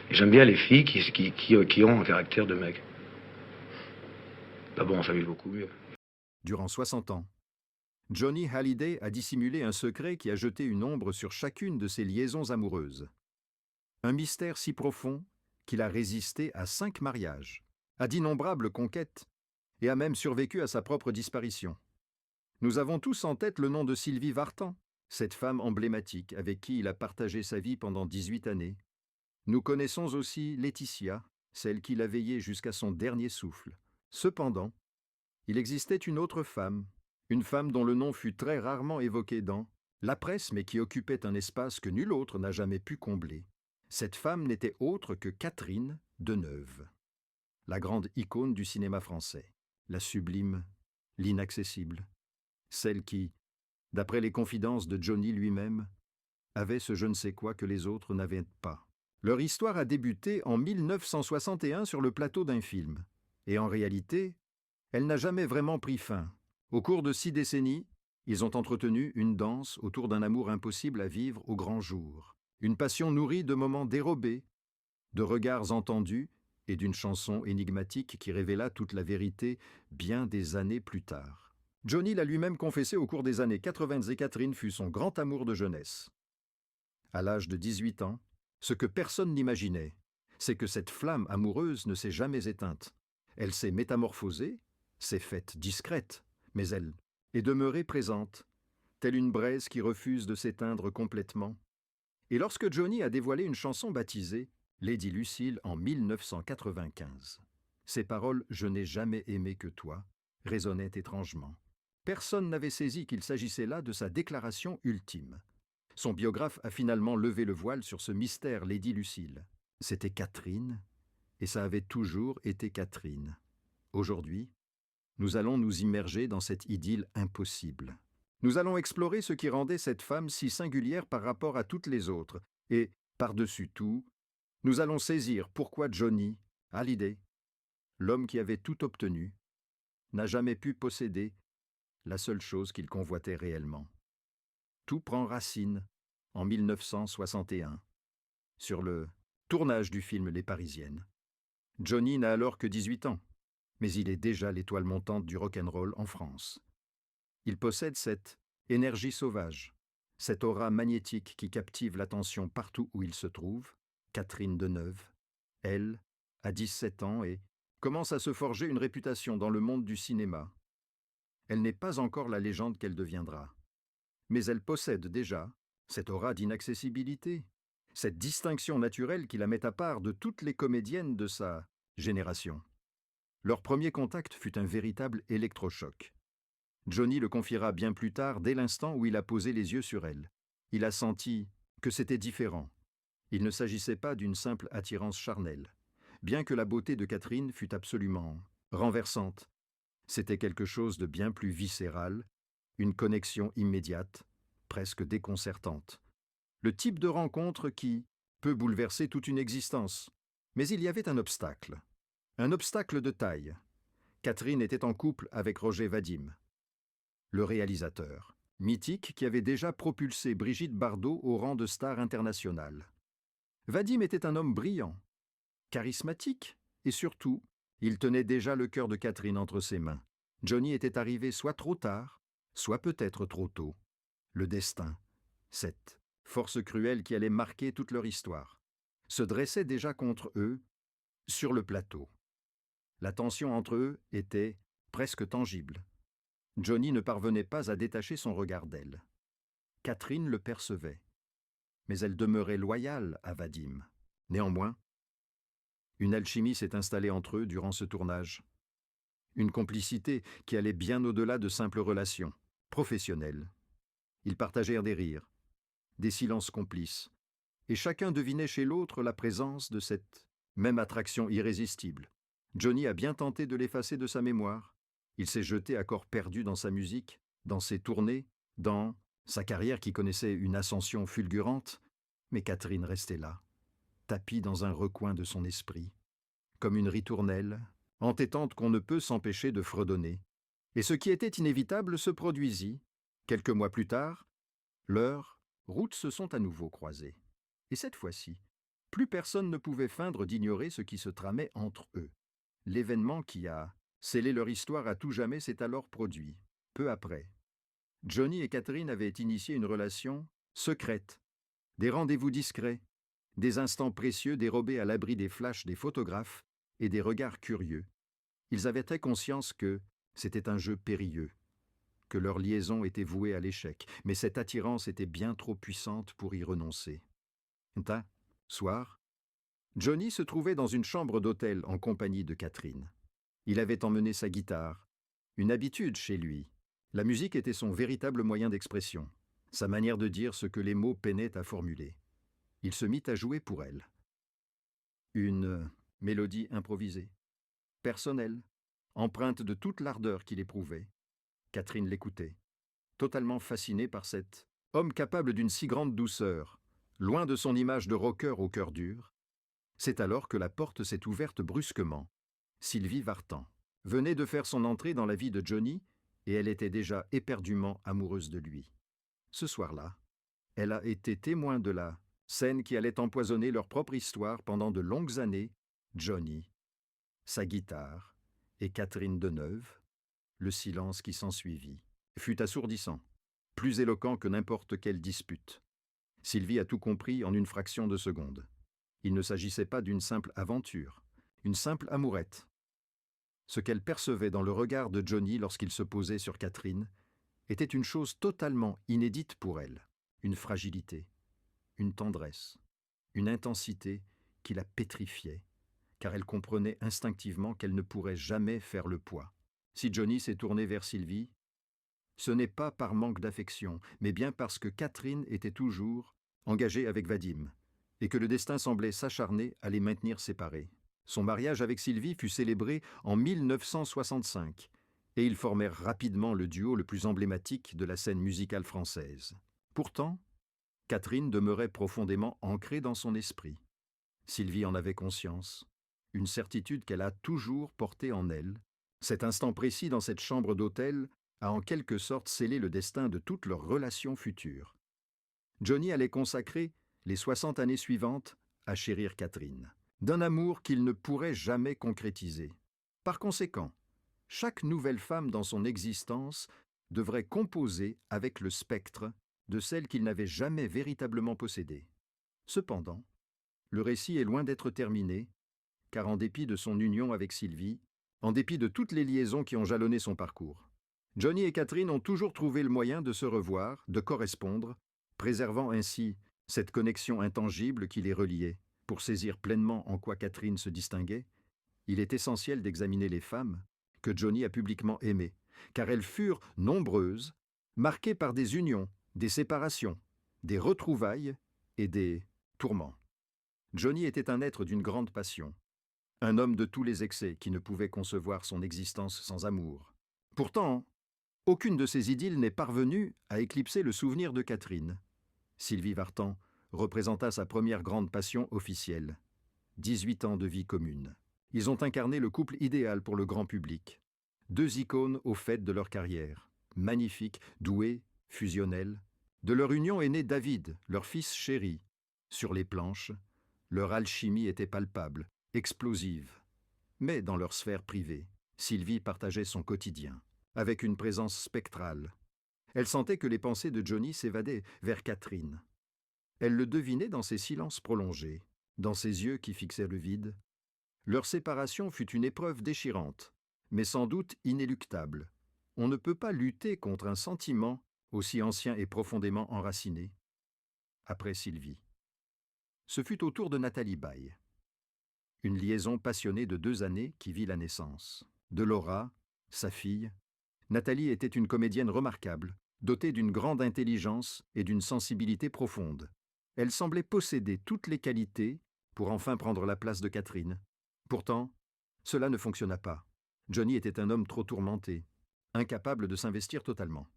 Et j'aime bien les filles qui ont un caractère de mec. Bah bon, ça va beaucoup mieux. Durant 60 ans, Johnny Hallyday a dissimulé un secret qui a jeté une ombre sur chacune de ses liaisons amoureuses. Un mystère si profond qu'il a résisté à 5 mariages, à d'innombrables conquêtes, et a même survécu à sa propre disparition. Nous avons tous en tête le nom de Sylvie Vartan, cette femme emblématique avec qui il a partagé sa vie pendant 18 années. Nous connaissons aussi Laetitia, celle qui l'a veillé jusqu'à son dernier souffle. Cependant, il existait une autre femme, une femme dont le nom fut très rarement évoqué dans la presse, mais qui occupait un espace que nul autre n'a jamais pu combler. Cette femme n'était autre que Catherine Deneuve, la grande icône du cinéma français, la sublime, l'inaccessible, celle qui, d'après les confidences de Johnny lui-même, avait ce je ne sais quoi que les autres n'avaient pas. Leur histoire a débuté en 1961 sur le plateau d'un film. Et en réalité, elle n'a jamais vraiment pris fin. Au cours de 6 décennies, ils ont entretenu une danse autour d'un amour impossible à vivre au grand jour. Une passion nourrie de moments dérobés, de regards entendus et d'une chanson énigmatique qui révéla toute la vérité bien des années plus tard. Johnny l'a lui-même confessé au cours des années 80 et Catherine fut son grand amour de jeunesse. À l'âge de 18 ans, ce que personne n'imaginait, c'est que cette flamme amoureuse ne s'est jamais éteinte. Elle s'est métamorphosée, s'est faite discrète, mais elle est demeurée présente, telle une braise qui refuse de s'éteindre complètement. Et lorsque Johnny a dévoilé une chanson baptisée Lady Lucille en 1995, ces paroles « Je n'ai jamais aimé que toi » résonnaient étrangement. Personne n'avait saisi qu'il s'agissait là de sa déclaration ultime. Son biographe a finalement levé le voile sur ce mystère Lady Lucille. C'était Catherine, et ça avait toujours été Catherine. Aujourd'hui, nous allons nous immerger dans cette idylle impossible. Nous allons explorer ce qui rendait cette femme si singulière par rapport à toutes les autres, et, par-dessus tout, nous allons saisir pourquoi Johnny Hallyday, l'homme qui avait tout obtenu, n'a jamais pu posséder la seule chose qu'il convoitait réellement. Tout prend racine en 1961, sur le tournage du film Les Parisiennes. Johnny n'a alors que 18 ans, mais il est déjà l'étoile montante du rock'n'roll en France. Il possède cette énergie sauvage, cette aura magnétique qui captive l'attention partout où il se trouve. Catherine Deneuve, elle, a 17 ans et commence à se forger une réputation dans le monde du cinéma. Elle n'est pas encore la légende qu'elle deviendra, mais elle possède déjà cette aura d'inaccessibilité, cette distinction naturelle qui la met à part de toutes les comédiennes de sa génération. Leur premier contact fut un véritable électrochoc. Johnny le confiera bien plus tard, dès l'instant où il a posé les yeux sur elle. Il a senti que c'était différent. Il ne s'agissait pas d'une simple attirance charnelle. Bien que la beauté de Catherine fût absolument renversante, c'était quelque chose de bien plus viscéral, une connexion immédiate, presque déconcertante. Le type de rencontre qui peut bouleverser toute une existence. Mais il y avait un obstacle de taille. Catherine était en couple avec Roger Vadim, le réalisateur, mythique qui avait déjà propulsé Brigitte Bardot au rang de star internationale. Vadim était un homme brillant, charismatique, et surtout, il tenait déjà le cœur de Catherine entre ses mains. Johnny était arrivé soit trop tard, soit peut-être trop tôt. Le destin, cette force cruelle qui allait marquer toute leur histoire, se dressait déjà contre eux sur le plateau. La tension entre eux était presque tangible. Johnny ne parvenait pas à détacher son regard d'elle. Catherine le percevait, mais elle demeurait loyale à Vadim. Néanmoins, une alchimie s'est installée entre eux durant ce tournage. Une complicité qui allait bien au-delà de simples relations professionnelles. Ils partagèrent des rires, des silences complices, et chacun devinait chez l'autre la présence de cette même attraction irrésistible. Johnny a bien tenté de l'effacer de sa mémoire. Il s'est jeté à corps perdu dans sa musique, dans ses tournées, dans sa carrière qui connaissait une ascension fulgurante, mais Catherine restait là, tapie dans un recoin de son esprit, comme une ritournelle, entêtante qu'on ne peut s'empêcher de fredonner. Et ce qui était inévitable se produisit. Quelques mois plus tard, leurs routes se sont à nouveau croisées. Et cette fois-ci, Plus personne ne pouvait feindre d'ignorer ce qui se tramait entre eux. L'événement qui a scellé leur histoire à tout jamais s'est alors produit, peu après. Johnny et Catherine avaient initié une relation secrète, des rendez-vous discrets, des instants précieux dérobés à l'abri des flashs des photographes et des regards curieux. Ils avaient très conscience que c'était un jeu périlleux, que leur liaison était vouée à l'échec, mais cette attirance était bien trop puissante pour y renoncer. Un soir, Johnny se trouvait dans une chambre d'hôtel en compagnie de Catherine. Il avait emmené sa guitare, une habitude chez lui. La musique était son véritable moyen d'expression, sa manière de dire ce que les mots peinaient à formuler. Il se mit à jouer pour elle. Une mélodie improvisée, personnelle, empreinte de toute l'ardeur qu'il éprouvait. Catherine l'écoutait, totalement fascinée par cet homme capable d'une si grande douceur, loin de son image de rocker au cœur dur. C'est alors que la porte s'est ouverte brusquement. Sylvie Vartan venait de faire son entrée dans la vie de Johnny et elle était déjà éperdument amoureuse de lui. Ce soir-là, elle a été témoin de la scène qui allait empoisonner leur propre histoire pendant de longues années. Johnny, sa guitare et Catherine Deneuve. Le silence qui s'ensuivit fut assourdissant, plus éloquent que n'importe quelle dispute. Sylvie a tout compris en une fraction de seconde. Il ne s'agissait pas d'une simple aventure, une simple amourette. Ce qu'elle percevait dans le regard de Johnny lorsqu'il se posait sur Catherine était une chose totalement inédite pour elle, une fragilité, une tendresse, une intensité qui la pétrifiait, car elle comprenait instinctivement qu'elle ne pourrait jamais faire le poids. Si Johnny s'est tourné vers Sylvie, ce n'est pas par manque d'affection, mais bien parce que Catherine était toujours engagée avec Vadim, et que le destin semblait s'acharner à les maintenir séparés. Son mariage avec Sylvie fut célébré en 1965, et ils formèrent rapidement le duo le plus emblématique de la scène musicale française. Pourtant, Catherine demeurait profondément ancrée dans son esprit. Sylvie en avait conscience, une certitude qu'elle a toujours portée en elle. Cet instant précis dans cette chambre d'hôtel a en quelque sorte scellé le destin de toutes leurs relations futures. Johnny allait consacrer les 60 années suivantes à chérir Catherine, d'un amour qu'il ne pourrait jamais concrétiser. Par conséquent, chaque nouvelle femme dans son existence devrait composer avec le spectre de celle qu'il n'avait jamais véritablement possédée. Cependant, le récit est loin d'être terminé, car en dépit de son union avec Sylvie, en dépit de toutes les liaisons qui ont jalonné son parcours, Johnny et Catherine ont toujours trouvé le moyen de se revoir, de correspondre, préservant ainsi cette connexion intangible qui les reliait. Pour saisir pleinement en quoi Catherine se distinguait, il est essentiel d'examiner les femmes que Johnny a publiquement aimées, car elles furent nombreuses, marquées par des unions, des séparations, des retrouvailles et des tourments. Johnny était un être d'une grande passion, un homme de tous les excès qui ne pouvait concevoir son existence sans amour. Pourtant, aucune de ces idylles n'est parvenue à éclipser le souvenir de Catherine. Sylvie Vartan représenta sa première grande passion officielle. 18 ans de vie commune. Ils ont incarné le couple idéal pour le grand public. 2 icônes au faîte de leur carrière. Magnifiques, doués, fusionnels. De leur union est né David, leur fils chéri. Sur les planches, leur alchimie était palpable, explosive. Mais dans leur sphère privée, Sylvie partageait son quotidien, avec une présence spectrale. Elle sentait que les pensées de Johnny s'évadaient vers Catherine. Elle le devinait dans ses silences prolongés, dans ses yeux qui fixaient le vide. Leur séparation fut une épreuve déchirante, mais sans doute inéluctable. On ne peut pas lutter contre un sentiment aussi ancien et profondément enraciné. Après Sylvie. Ce fut au tour de Nathalie Baye. Une liaison passionnée de 2 années qui vit la naissance. De Laura, sa fille, Nathalie était une comédienne remarquable, dotée d'une grande intelligence et d'une sensibilité profonde. Elle semblait posséder toutes les qualités pour enfin prendre la place de Catherine. Pourtant, cela ne fonctionna pas. Johnny était un homme trop tourmenté, incapable de s'investir totalement.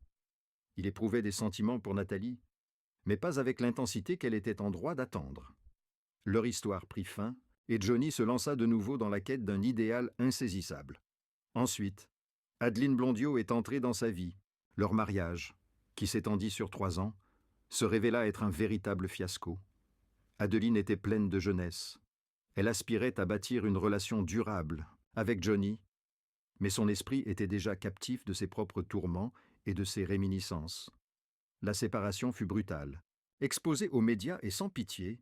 Il éprouvait des sentiments pour Nathalie, mais pas avec l'intensité qu'elle était en droit d'attendre. Leur histoire prit fin, et Johnny se lança de nouveau dans la quête d'un idéal insaisissable. Ensuite, Adeline Blondiot est entrée dans sa vie. Leur mariage, qui s'étendit sur 3 ans, se révéla être un véritable fiasco. Adeline était pleine de jeunesse. Elle aspirait à bâtir une relation durable avec Johnny, mais son esprit était déjà captif de ses propres tourments et de ses réminiscences. La séparation fut brutale. Exposé aux médias et sans pitié,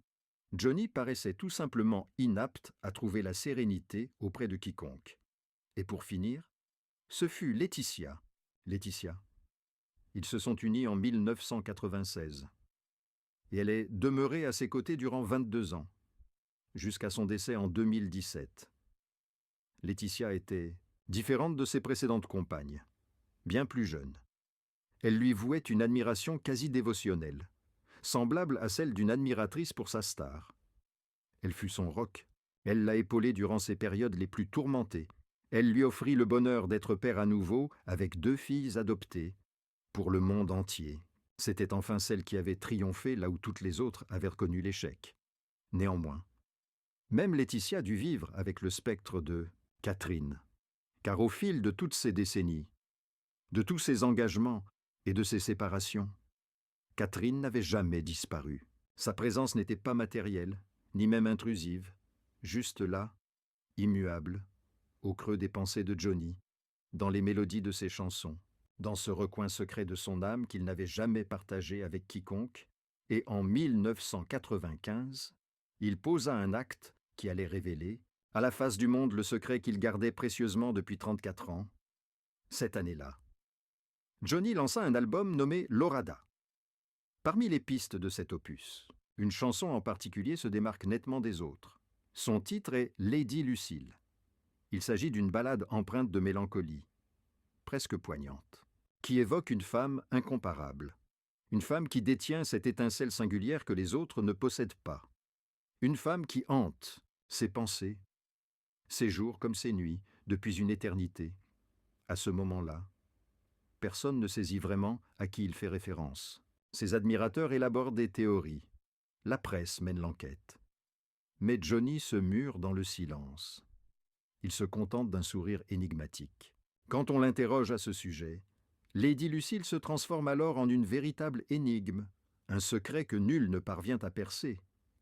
Johnny paraissait tout simplement inapte à trouver la sérénité auprès de quiconque. Et pour finir, ce fut Laetitia. Ils se sont unis en 1996. Et elle est demeurée à ses côtés durant 22 ans, jusqu'à son décès en 2017. Laetitia était différente de ses précédentes compagnes, bien plus jeune. Elle lui vouait une admiration quasi dévotionnelle, semblable à celle d'une admiratrice pour sa star. Elle fut son roc. Elle l'a épaulé durant ses périodes les plus tourmentées. Elle lui offrit le bonheur d'être père à nouveau avec 2 filles adoptées pour le monde entier. C'était enfin celle qui avait triomphé là où toutes les autres avaient reconnu l'échec. Néanmoins, même Laetitia dut vivre avec le spectre de Catherine, car au fil de toutes ces décennies, de tous ses engagements et de ses séparations, Catherine n'avait jamais disparu. Sa présence n'était pas matérielle, ni même intrusive, juste là, immuable, au creux des pensées de Johnny, dans les mélodies de ses chansons, dans ce recoin secret de son âme qu'il n'avait jamais partagé avec quiconque, et en 1995, il posa un acte qui allait révéler, à la face du monde, le secret qu'il gardait précieusement depuis 34 ans, cette année-là. Johnny lança un album nommé Lorada. Parmi les pistes de cet opus, une chanson en particulier se démarque nettement des autres. Son titre est Lady Lucille. Il s'agit d'une ballade empreinte de mélancolie, presque poignante, qui évoque une femme incomparable, une femme qui détient cette étincelle singulière que les autres ne possèdent pas, une femme qui hante ses pensées, ses jours comme ses nuits, depuis une éternité. À ce moment-là, personne ne saisit vraiment à qui il fait référence. Ses admirateurs élaborent des théories. La presse mène l'enquête. Mais Johnny se mure dans le silence. Il se contente d'un sourire énigmatique. Quand on l'interroge à ce sujet, Lady Lucille se transforme alors en une véritable énigme, un secret que nul ne parvient à percer.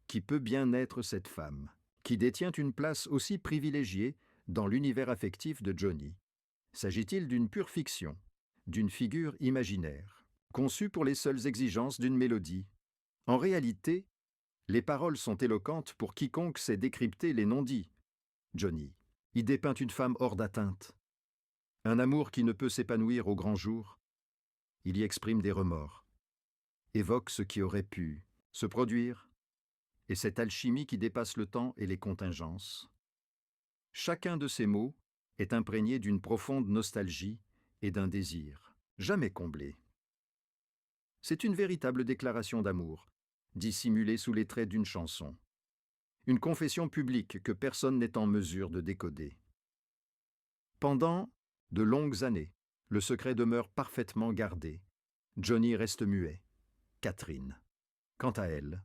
Qui peut bien être cette femme, qui détient une place aussi privilégiée dans l'univers affectif de Johnny? S'agit-il d'une pure fiction, d'une figure imaginaire, conçue pour les seules exigences d'une mélodie? En réalité, les paroles sont éloquentes pour quiconque sait décrypter les non-dits. Johnny y dépeint une femme hors d'atteinte, un amour qui ne peut s'épanouir au grand jour. Il y exprime des remords, évoque ce qui aurait pu se produire, et cette alchimie qui dépasse le temps et les contingences. Chacun de ces mots est imprégné d'une profonde nostalgie et d'un désir, jamais comblé. C'est une véritable déclaration d'amour, dissimulée sous les traits d'une chanson. Une confession publique que personne n'est en mesure de décoder. Pendant de longues années, le secret demeure parfaitement gardé. Johnny reste muet. Catherine, quant à elle,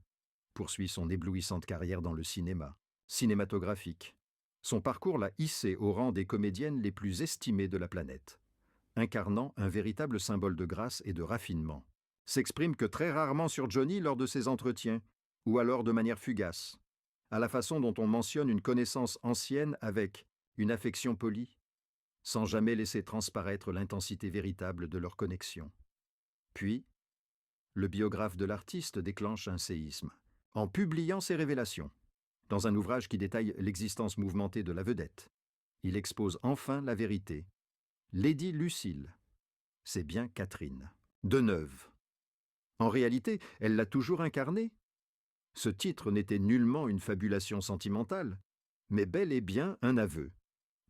poursuit son éblouissante carrière dans le cinéma, cinématographique. Son parcours l'a hissée au rang des comédiennes les plus estimées de la planète, incarnant un véritable symbole de grâce et de raffinement. S'exprime que très rarement sur Johnny lors de ses entretiens, ou alors de manière fugace, à la façon dont on mentionne une connaissance ancienne avec une affection polie, sans jamais laisser transparaître l'intensité véritable de leur connexion. Puis, le biographe de l'artiste déclenche un séisme, en publiant ses révélations. Dans un ouvrage qui détaille l'existence mouvementée de la vedette, il expose enfin la vérité. Lady Lucille, c'est bien Catherine, Deneuve. En réalité, elle l'a toujours incarnée. Ce titre n'était nullement une fabulation sentimentale, mais bel et bien un aveu.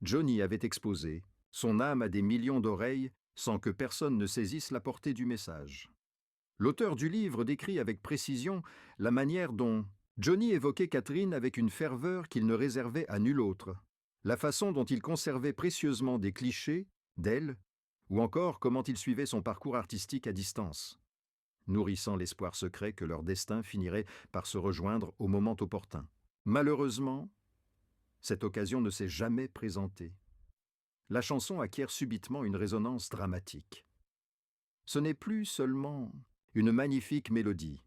Johnny avait exposé son âme à des millions d'oreilles sans que personne ne saisisse la portée du message. L'auteur du livre décrit avec précision la manière dont Johnny évoquait Catherine avec une ferveur qu'il ne réservait à nul autre, la façon dont il conservait précieusement des clichés d'elle, ou encore comment il suivait son parcours artistique à distance, nourrissant l'espoir secret que leur destin finirait par se rejoindre au moment opportun. Malheureusement, cette occasion ne s'est jamais présentée. La chanson acquiert subitement une résonance dramatique. Ce n'est plus seulement une magnifique mélodie.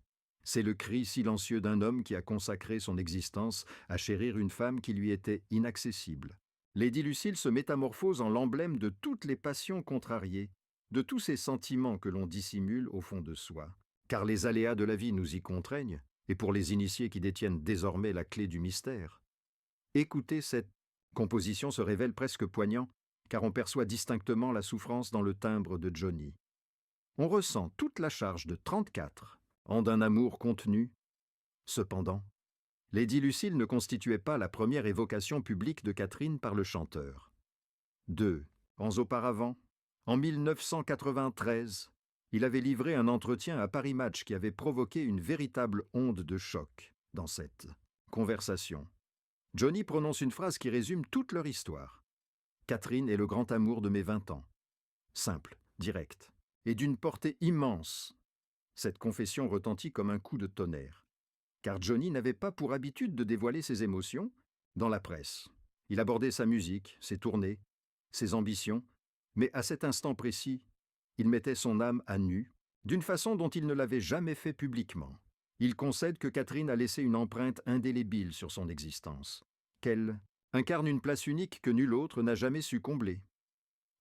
C'est le cri silencieux d'un homme qui a consacré son existence à chérir une femme qui lui était inaccessible. Lady Lucille se métamorphose en l'emblème de toutes les passions contrariées, de tous ces sentiments que l'on dissimule au fond de soi. Car les aléas de la vie nous y contraignent, et pour les initiés qui détiennent désormais la clé du mystère. Écoutez, cette composition se révèle presque poignant, car on perçoit distinctement la souffrance dans le timbre de Johnny. On ressent toute la charge de 34 ans d'un amour contenu. Cependant, Lady Lucille ne constituait pas la première évocation publique de Catherine par le chanteur. 2 ans auparavant, en 1993, il avait livré un entretien à Paris Match qui avait provoqué une véritable onde de choc dans cette conversation. Johnny prononce une phrase qui résume toute leur histoire. « Catherine est le grand amour de mes 20 ans. » Simple, direct, et d'une portée immense. Cette confession retentit comme un coup de tonnerre, car Johnny n'avait pas pour habitude de dévoiler ses émotions dans la presse. Il abordait sa musique, ses tournées, ses ambitions, mais à cet instant précis, il mettait son âme à nu, d'une façon dont il ne l'avait jamais fait publiquement. Il concède que Catherine a laissé une empreinte indélébile sur son existence, qu'elle incarne une place unique que nul autre n'a jamais su combler.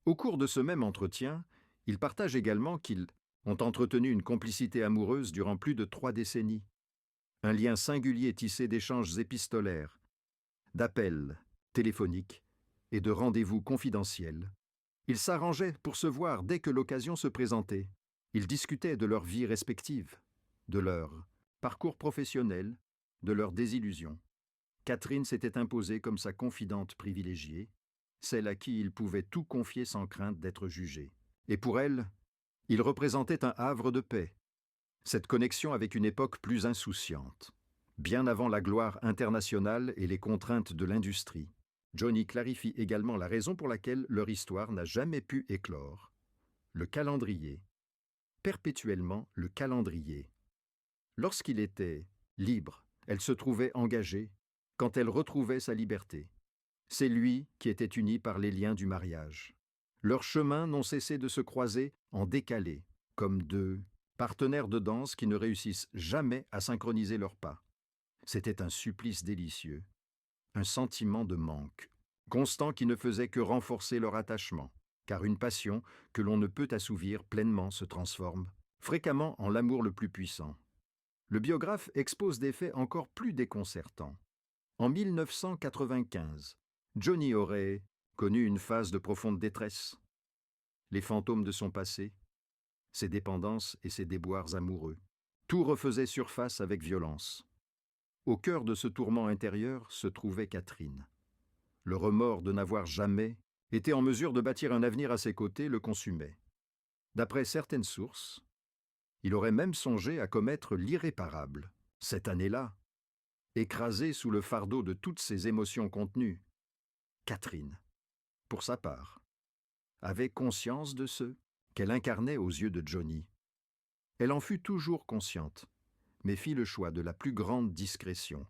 Au cours de ce même entretien, il partage également qu'ils ont entretenu une complicité amoureuse durant plus de 3 décennies. Un lien singulier tissé d'échanges épistolaires, d'appels téléphoniques et de rendez-vous confidentiels. Ils s'arrangeaient pour se voir dès que l'occasion se présentait. Ils discutaient de leur vie respective, de leur parcours professionnel, de leurs désillusions. Catherine s'était imposée comme sa confidente privilégiée, celle à qui il pouvait tout confier sans crainte d'être jugé. Et pour elle, il représentait un havre de paix, cette connexion avec une époque plus insouciante. Bien avant la gloire internationale et les contraintes de l'industrie, Johnny clarifie également la raison pour laquelle leur histoire n'a jamais pu éclore. Le calendrier. Perpétuellement le calendrier. Lorsqu'il était libre, elle se trouvait engagée, quand elle retrouvait sa liberté. C'est lui qui était uni par les liens du mariage. Leurs chemins n'ont cessé de se croiser en décalé, comme 2 partenaires de danse qui ne réussissent jamais à synchroniser leurs pas. C'était un supplice délicieux, un sentiment de manque, constant qui ne faisait que renforcer leur attachement, car une passion que l'on ne peut assouvir pleinement se transforme, fréquemment en l'amour le plus puissant. Le biographe expose des faits encore plus déconcertants. En 1995, Johnny aurait connu une phase de profonde détresse. Les fantômes de son passé, ses dépendances et ses déboires amoureux, tout refaisait surface avec violence. Au cœur de ce tourment intérieur se trouvait Catherine. Le remords de n'avoir jamais été en mesure de bâtir un avenir à ses côtés le consumait. D'après certaines sources, il aurait même songé à commettre l'irréparable, cette année-là, écrasé sous le fardeau de toutes ses émotions contenues. Catherine, pour sa part, avait conscience de ce qu'elle incarnait aux yeux de Johnny. Elle en fut toujours consciente, mais fit le choix de la plus grande discrétion,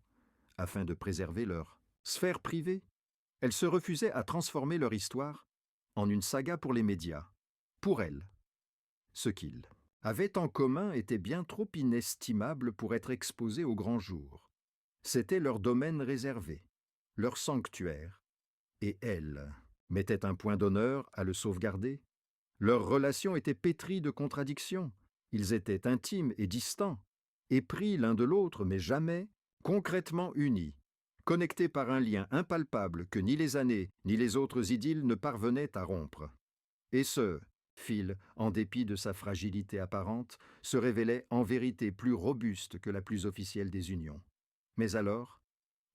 afin de préserver leur sphère privée. Elle se refusait à transformer leur histoire en une saga pour les médias. Pour elle, ce qu'ils avaient en commun était bien trop inestimable pour être exposé au grand jour. C'était leur domaine réservé, leur sanctuaire, et elle mettait un point d'honneur à le sauvegarder. Leur relation était pétrie de contradictions. Ils étaient intimes et distants, épris l'un de l'autre, mais jamais concrètement unis, connectés par un lien impalpable que ni les années ni les autres idylles ne parvenaient à rompre. Et ce fil, en dépit de sa fragilité apparente, se révélait en vérité plus robuste que la plus officielle des unions. Mais alors,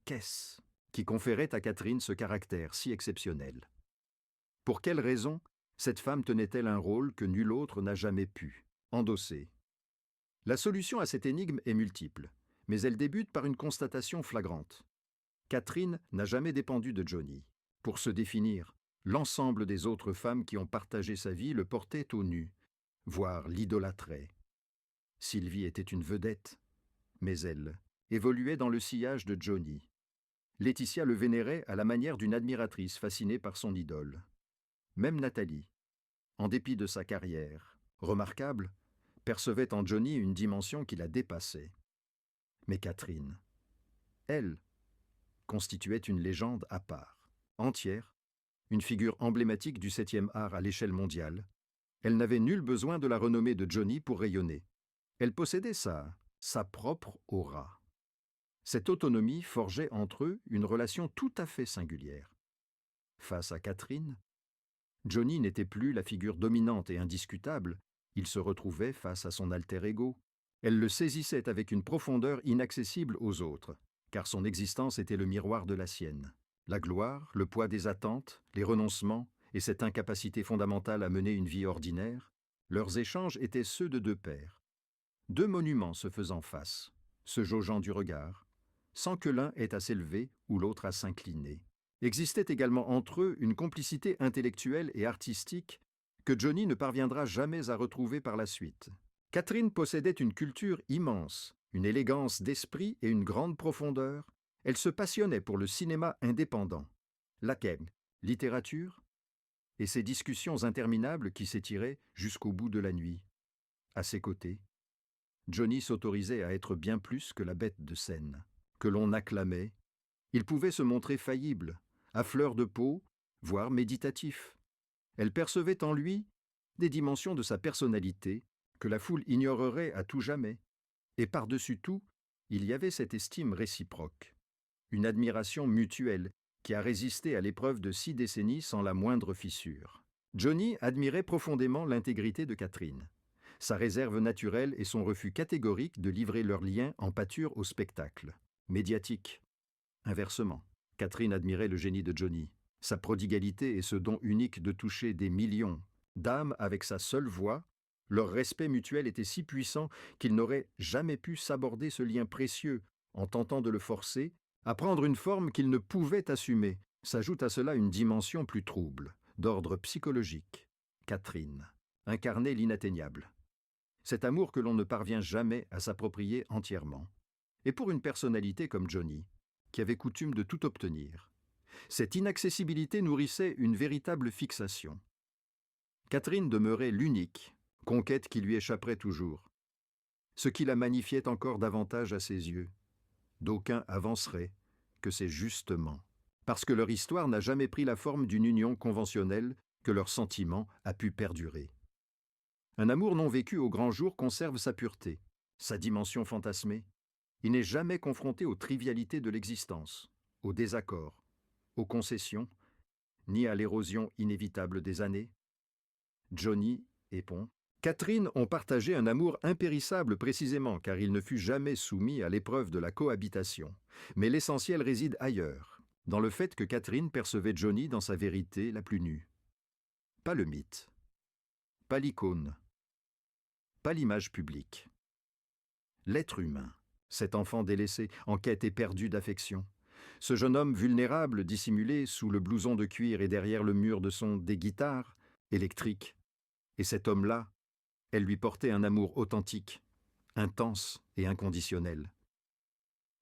qu'est-ce qui conférait à Catherine ce caractère si exceptionnel? Pour quelle raison cette femme tenait-elle un rôle que nul autre n'a jamais pu endosser? La solution à cette énigme est multiple, mais elle débute par une constatation flagrante. Catherine n'a jamais dépendu de Johnny. Pour se définir, l'ensemble des autres femmes qui ont partagé sa vie le portaient au nu, voire l'idolâtraient. Sylvie était une vedette, mais elle évoluait dans le sillage de Johnny. Laetitia le vénérait à la manière d'une admiratrice fascinée par son idole. Même Nathalie, en dépit de sa carrière remarquable, percevait en Johnny une dimension qui la dépassait. Mais Catherine, elle, constituait une légende à part, entière, une figure emblématique du 7e art à l'échelle mondiale. Elle n'avait nul besoin de la renommée de Johnny pour rayonner. Elle possédait sa propre aura. Cette autonomie forgeait entre eux une relation tout à fait singulière. Face à Catherine, Johnny n'était plus la figure dominante et indiscutable, il se retrouvait face à son alter ego. Elle le saisissait avec une profondeur inaccessible aux autres, car son existence était le miroir de la sienne. La gloire, le poids des attentes, les renoncements et cette incapacité fondamentale à mener une vie ordinaire, leurs échanges étaient ceux de deux pères. Deux monuments se faisant face, se jaugeant du regard, sans que l'un ait à s'élever ou l'autre à s'incliner. Existait également entre eux une complicité intellectuelle et artistique que Johnny ne parviendra jamais à retrouver par la suite. Catherine possédait une culture immense, une élégance d'esprit et une grande profondeur. Elle se passionnait pour le cinéma indépendant, la littérature, et ses discussions interminables qui s'étiraient jusqu'au bout de la nuit. À ses côtés, Johnny s'autorisait à être bien plus que la bête de scène, que l'on acclamait. Il pouvait se montrer faillible, à fleur de peau, voire méditatif. Elle percevait en lui des dimensions de sa personnalité que la foule ignorerait à tout jamais. Et par-dessus tout, il y avait cette estime réciproque, une admiration mutuelle qui a résisté à l'épreuve de 6 décennies sans la moindre fissure. Johnny admirait profondément l'intégrité de Catherine. Sa réserve naturelle et son refus catégorique de livrer leur lien en pâturent au spectacle. Médiatique. Inversement, Catherine admirait le génie de Johnny, sa prodigalité et ce don unique de toucher des millions d'âmes avec sa seule voix. Leur respect mutuel était si puissant qu'ils n'auraient jamais pu s'aborder ce lien précieux en tentant de le forcer à prendre une forme qu'ils ne pouvaient assumer. S'ajoute à cela une dimension plus trouble, d'ordre psychologique. Catherine incarnait l'inatteignable. Cet amour que l'on ne parvient jamais à s'approprier entièrement. Et pour une personnalité comme Johnny, qui avait coutume de tout obtenir, cette inaccessibilité nourrissait une véritable fixation. Catherine demeurait l'unique, conquête qui lui échapperait toujours, ce qui la magnifiait encore davantage à ses yeux. D'aucuns avanceraient que c'est justement parce que leur histoire n'a jamais pris la forme d'une union conventionnelle que leur sentiment a pu perdurer. Un amour non vécu au grand jour conserve sa pureté, sa dimension fantasmée. Il n'est jamais confronté aux trivialités de l'existence, aux désaccords, aux concessions, ni à l'érosion inévitable des années. Johnny et Catherine ont partagé un amour impérissable précisément car il ne fut jamais soumis à l'épreuve de la cohabitation. Mais l'essentiel réside ailleurs, dans le fait que Catherine percevait Johnny dans sa vérité la plus nue. Pas le mythe, pas l'icône, pas l'image publique. L'être humain, cet enfant délaissé, en quête éperdue d'affection. Ce jeune homme vulnérable, dissimulé sous le blouson de cuir et derrière le mur de son des guitares, électrique. Et cet homme-là, elle lui portait un amour authentique, intense et inconditionnel.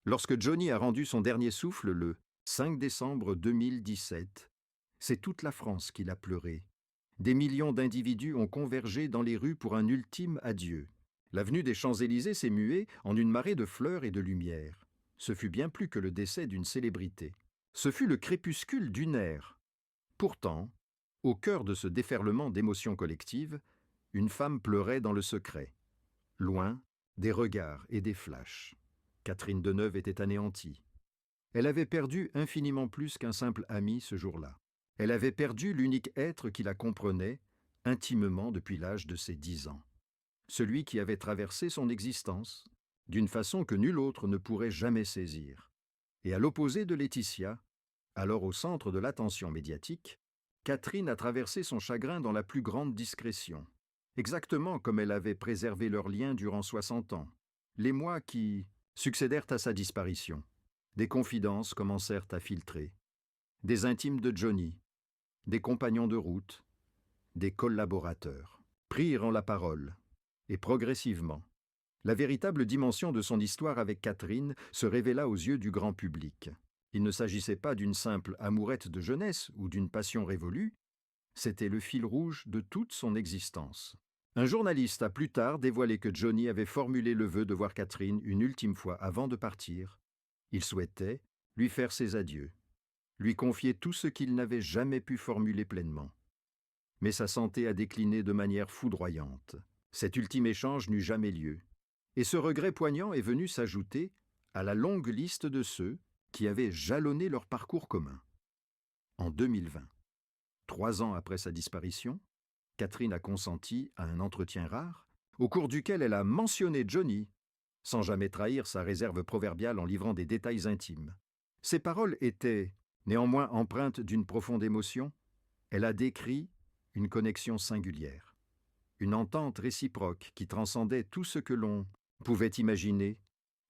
Lorsque Johnny a rendu son dernier souffle le 5 décembre 2017, c'est toute la France qui l'a pleuré. Des millions d'individus ont convergé dans les rues pour un ultime adieu. L'avenue des Champs-Élysées s'est muée en une marée de fleurs et de lumière. Ce fut bien plus que le décès d'une célébrité. Ce fut le crépuscule d'une ère. Pourtant, au cœur de ce déferlement d'émotions collectives, une femme pleurait dans le secret. Loin, des regards et des flashs. Catherine Deneuve était anéantie. Elle avait perdu infiniment plus qu'un simple ami ce jour-là. Elle avait perdu l'unique être qui la comprenait intimement depuis l'âge de ses 10 ans. Celui qui avait traversé son existence d'une façon que nul autre ne pourrait jamais saisir. Et à l'opposé de Laetitia, alors au centre de l'attention médiatique, Catherine a traversé son chagrin dans la plus grande discrétion, exactement comme elle avait préservé leur lien durant 60 ans, les mois qui succédèrent à sa disparition. Des confidences commencèrent à filtrer, des intimes de Johnny, des compagnons de route, des collaborateurs, prirent la parole, et progressivement, la véritable dimension de son histoire avec Catherine se révéla aux yeux du grand public. Il ne s'agissait pas d'une simple amourette de jeunesse ou d'une passion révolue, c'était le fil rouge de toute son existence. Un journaliste a plus tard dévoilé que Johnny avait formulé le vœu de voir Catherine une ultime fois avant de partir. Il souhaitait lui faire ses adieux, lui confier tout ce qu'il n'avait jamais pu formuler pleinement. Mais sa santé a décliné de manière foudroyante. Cet ultime échange n'eut jamais lieu. Et ce regret poignant est venu s'ajouter à la longue liste de ceux qui avaient jalonné leur parcours commun. En 2020, 3 ans après sa disparition, Catherine a consenti à un entretien rare, au cours duquel elle a mentionné Johnny, sans jamais trahir sa réserve proverbiale en livrant des détails intimes. Ses paroles étaient néanmoins empreintes d'une profonde émotion. Elle a décrit une connexion singulière, une entente réciproque qui transcendait tout ce que l'on pouvait imaginer.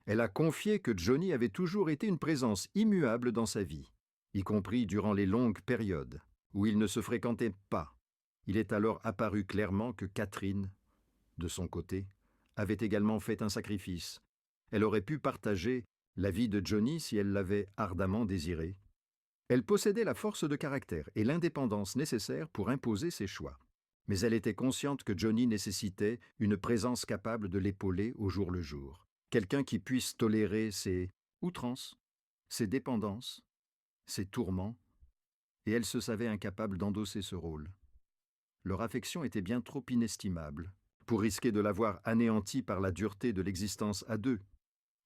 Elle a confié que Johnny avait toujours été une présence immuable dans sa vie, y compris durant les longues périodes où ils ne se fréquentaient pas. Il est alors apparu clairement que Catherine, de son côté, avait également fait un sacrifice. Elle aurait pu partager la vie de Johnny si elle l'avait ardemment désiré. Elle possédait la force de caractère et l'indépendance nécessaires pour imposer ses choix. Mais elle était consciente que Johnny nécessitait une présence capable de l'épauler au jour le jour. Quelqu'un qui puisse tolérer ses outrances, ses dépendances, ses tourments, et elle se savait incapable d'endosser ce rôle. Leur affection était bien trop inestimable pour risquer de l'avoir anéantie par la dureté de l'existence à deux.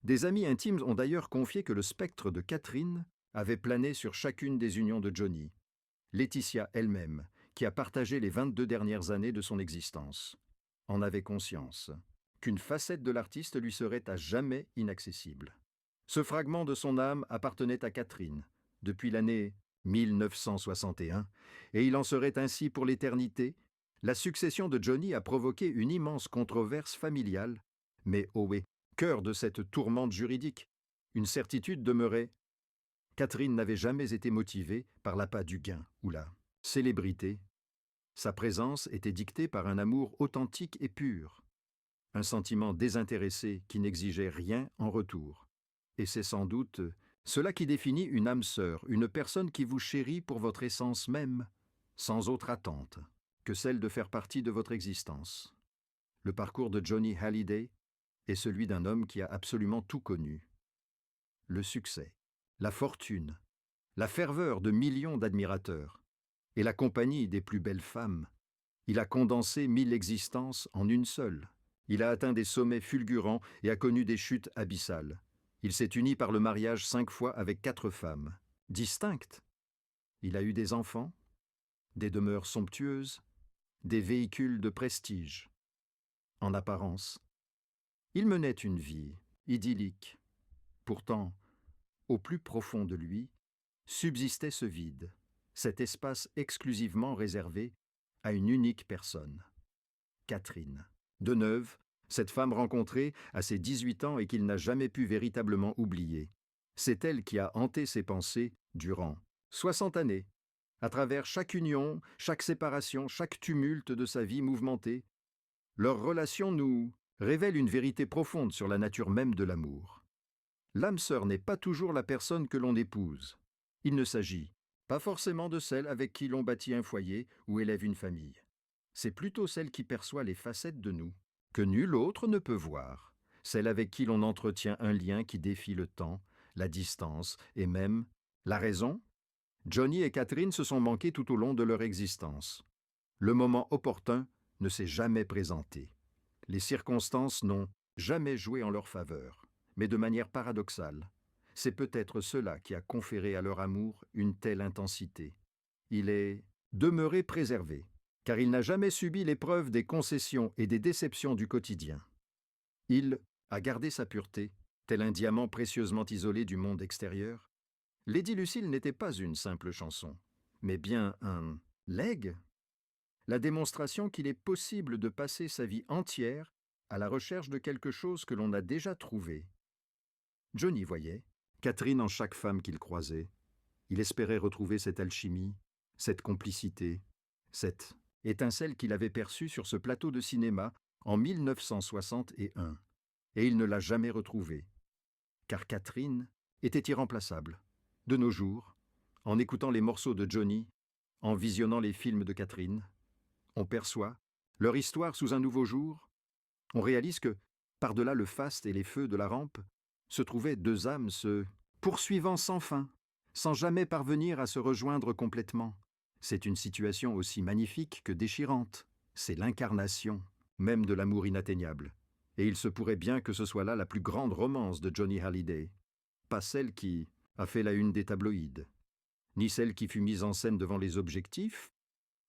Des amis intimes ont d'ailleurs confié que le spectre de Catherine avait plané sur chacune des unions de Johnny. Laetitia elle-même, qui a partagé les 22 dernières années de son existence, en avait conscience qu'une facette de l'artiste lui serait à jamais inaccessible. Ce fragment de son âme appartenait à Catherine depuis l'année 1961, et il en serait ainsi pour l'éternité. La succession de Johnny a provoqué une immense controverse familiale, mais cœur de cette tourmente juridique, une certitude demeurait. Catherine n'avait jamais été motivée par l'appât du gain ou la célébrité. Sa présence était dictée par un amour authentique et pur, un sentiment désintéressé qui n'exigeait rien en retour. Et c'est sans doute cela qui définit une âme sœur, une personne qui vous chérit pour votre essence même, sans autre attente que celle de faire partie de votre existence. Le parcours de Johnny Hallyday est celui d'un homme qui a absolument tout connu. Le succès, la fortune, la ferveur de millions d'admirateurs et la compagnie des plus belles femmes. Il a condensé 1000 existences en une seule. Il a atteint des sommets fulgurants et a connu des chutes abyssales. Il s'est uni par le mariage 5 fois avec 4 femmes, distinctes. Il a eu des enfants, des demeures somptueuses, des véhicules de prestige. En apparence, il menait une vie idyllique. Pourtant, au plus profond de lui, subsistait ce vide, cet espace exclusivement réservé à une unique personne, Catherine. De neuve, cette femme rencontrée à ses 18 ans et qu'il n'a jamais pu véritablement oublier. C'est elle qui a hanté ses pensées durant 60 années, à travers chaque union, chaque séparation, chaque tumulte de sa vie mouvementée. Leur relation nous révèle une vérité profonde sur la nature même de l'amour. L'âme sœur n'est pas toujours la personne que l'on épouse. Il ne s'agit pas forcément de celle avec qui l'on bâtit un foyer ou élève une famille. C'est plutôt celle qui perçoit les facettes de nous que nul autre ne peut voir, celle avec qui l'on entretient un lien qui défie le temps, la distance et même la raison. Johnny et Catherine se sont manqués tout au long de leur existence. Le moment opportun ne s'est jamais présenté. Les circonstances n'ont jamais joué en leur faveur, mais de manière paradoxale. C'est peut-être cela qui a conféré à leur amour une telle intensité. Il est demeuré préservé, car il n'a jamais subi l'épreuve des concessions et des déceptions du quotidien. Il a gardé sa pureté, tel un diamant précieusement isolé du monde extérieur. Lady Lucille n'était pas une simple chanson, mais bien un legs, la démonstration qu'il est possible de passer sa vie entière à la recherche de quelque chose que l'on a déjà trouvé. Johnny voyait Catherine en chaque femme qu'il croisait. Il espérait retrouver cette alchimie, cette complicité, cette étincelle qu'il avait perçue sur ce plateau de cinéma en 1961, et il ne l'a jamais retrouvée. Car Catherine était irremplaçable. De nos jours, en écoutant les morceaux de Johnny, en visionnant les films de Catherine, on perçoit Leur histoire sous un nouveau jour, on réalise que, par-delà le faste et les feux de la rampe, se trouvaient deux âmes se poursuivant sans fin, sans jamais parvenir à se rejoindre complètement. C'est une situation aussi magnifique que déchirante. C'est l'incarnation même de l'amour inatteignable. Et il se pourrait bien que ce soit là la plus grande romance de Johnny Hallyday. Pas celle qui a fait la une des tabloïds, ni celle qui fut mise en scène devant les objectifs,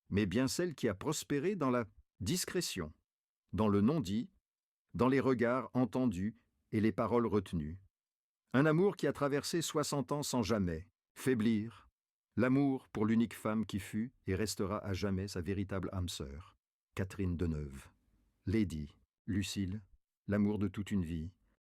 mais bien celle qui a prospéré dans la discrétion, dans le non-dit, dans les regards entendus et les paroles retenues. Un amour qui a traversé 60 ans sans jamais faiblir, l'amour pour l'unique femme qui fut et restera à jamais sa véritable âme sœur, Catherine Deneuve. Lady, Lucille, l'amour de toute une vie,